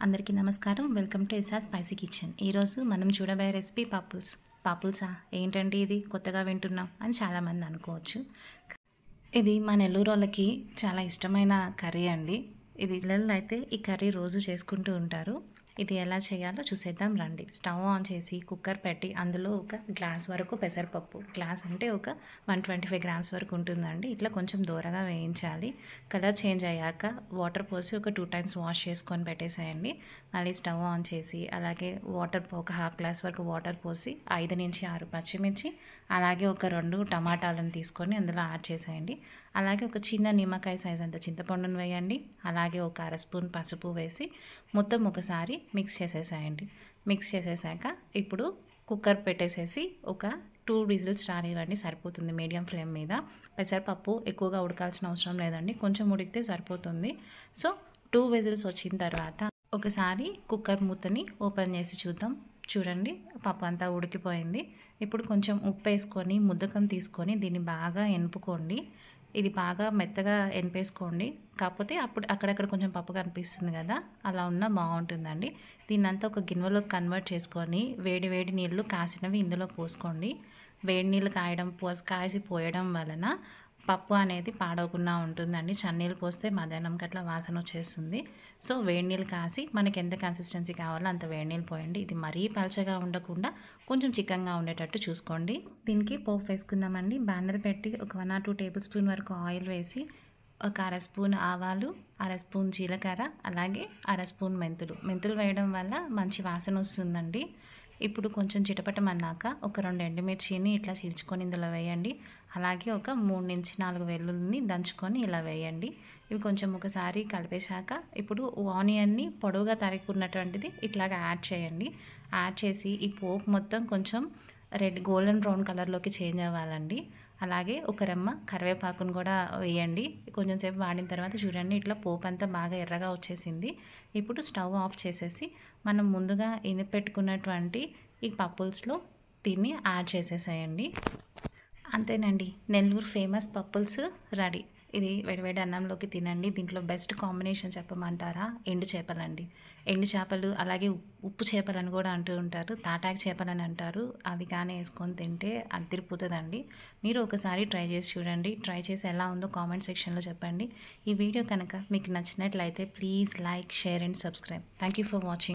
అందరికీ నమస్కారం. Welcome to SR spicy kitchen. ఈరోజు మనం చూడబోయే రెసిపీ పప్పుల్స్. పప్పుల్సా ఏంటండి ఇది కొత్తగా వింటున్నాం అని చాలామంది అనుకోవచ్చు. ఇది మా నెల్లూరోళ్ళకి చాలా ఇష్టమైన కర్రీ అండి. ఇది పిల్లలు అయితే ఈ కర్రీ రోజు చేసుకుంటూ ఉంటారు. ఇది ఎలా చేయాలో చూసేద్దాం రండి. స్టవ్ ఆన్ చేసి కుక్కర్ పెట్టి అందులో ఒక గ్లాస్ వరకు పెసరపప్పు, గ్లాస్ అంటే ఒక 125 గ్రామ్స్ వరకు ఉంటుందండి. ఇట్లా కొంచెం దూరగా వేయించాలి. కలర్ చేంజ్ అయ్యాక వాటర్ పోసి ఒక 2 టైమ్స్ వాష్ చేసుకొని పెట్టేసేయండి. మళ్ళీ స్టవ్ ఆన్ చేసి అలాగే వాటర్ ఒక హాఫ్ గ్లాస్ వరకు వాటర్ పోసి 5 నుంచి 6 పచ్చిమిర్చి అలాగే ఒక 2 టమాటాలను తీసుకొని అందులో యాడ్ చేసేయండి. అలాగే ఒక చిన్న నిమ్మకాయ సైజ్ అంత చింతపండును వేయండి. అలాగే ఒక అర స్పూన్ పసుపు వేసి మొత్తం ఒకసారి మిక్స్ చేసేసేయండి. మిక్స్ చేసేసాక ఇప్పుడు కుక్కర్ పెట్టేసేసి ఒక 2 విజిల్స్ రానివ్వండి, సరిపోతుంది మీడియం ఫ్లేమ్ మీద. పెసరపప్పు ఎక్కువగా ఉడకాల్సిన అవసరం లేదండి, కొంచెం ఉడికితే సరిపోతుంది. సో 2 విజిల్స్ వచ్చిన తర్వాత ఒకసారి కుక్కర్ మూతని ఓపెన్ చేసి చూద్దాం. చూడండి, పప్పు అంతా ఉడికిపోయింది. ఇప్పుడు కొంచెం ఉప్పు వేసుకొని ముద్దకం తీసుకొని దీన్ని బాగా ఎనుపుకోండి. ఇది బాగా మెత్తగా ఎనిపేసుకోండి. కాకపోతే అప్పుడు అక్కడక్కడ కొంచెం పప్పు కనిపిస్తుంది కదా, అలా ఉన్నా బాగుంటుందండి. దీన్నంతా ఒక గిన్నెలోకి కన్వర్ట్ చేసుకొని వేడి వేడి నీళ్ళు కాసినవి ఇందులో పోసుకోండి. వేడి నీళ్ళు కాసి పోయడం వలన పప్పు అనేది పాడవకుండా ఉంటుందండి. చన్నీళ్ళు పోస్తే మధ్యాహ్నంకి అట్లా వాసన వచ్చేస్తుంది. సో వేడి నీళ్ళు కాసి మనకి ఎంత కన్సిస్టెన్సీ కావాలో అంత వేడి నీళ్ళు పోయండి. ఇది మరీ పలచగా ఉండకుండా కొంచెం చిక్కగా ఉండేటట్టు చూసుకోండి. దీనికి పోపు వేసుకుందామండి. బాండలు పెట్టి ఒక 1 or 2 టేబుల్ స్పూన్ వరకు ఆయిల్ వేసి ఒక అర స్పూన్ ఆవాలు, అర స్పూన్ జీలకర్ర, అలాగే అర స్పూన్ మెంతులు వేయడం వల్ల మంచి వాసన వస్తుందండి. ఇప్పుడు కొంచెం చిటపటమన్నాక ఒక 2 ఎండుమిర్చిని ఇట్లా చీల్చుకొని ఇందులో వేయండి. అలాగే ఒక 3 నుంచి 4 వెల్లుల్లిని దంచుకొని ఇలా వేయండి. ఇవి కొంచెం ఒకసారి కలిపేశాక ఇప్పుడు ఆనియన్ని పొడవుగా తరుక్కున్నటువంటిది ఇట్లాగా యాడ్ చేయండి. యాడ్ చేసి ఈ పోపు మొత్తం కొంచెం గోల్డెన్ బ్రౌన్ కలర్లోకి చేంజ్ అవ్వాలండి. అలాగే ఒక రెమ్మ కరివేపాకును కూడా వేయండి. కొంచెం సేపు వాడిన తర్వాత చూడండి, ఇట్లా పోపు అంతా బాగా ఎర్రగా వచ్చేసింది. ఇప్పుడు స్టవ్ ఆఫ్ చేసేసి మనం ముందుగా పెట్టుకున్నటువంటి ఈ పప్పుల్స్లో దీన్ని యాడ్ చేసేసేయండి. అంతేనండి, నెల్లూరు ఫేమస్ పప్పుల్స్ రెడీ. ఇది వేడివేడి అన్నంలోకి తినండి. దీంట్లో బెస్ట్ కాంబినేషన్ చెప్పమంటారా? ఎండు చేపలండి. ఎండు చేపలు అలాగే ఉప్పు చేపలని కూడా అంటూ ఉంటారు, తాటాకు చేపలని అంటారు. అవి కానీ వేసుకొని తింటే అదిరిపోతుందండి. మీరు ఒకసారి ట్రై చేసి చూడండి. ట్రై చేసి ఎలా ఉందో కామెంట్ సెక్షన్లో చెప్పండి. ఈ వీడియో కనుక మీకు నచ్చినట్లయితే please like, share and subscribe. Thank you for watching.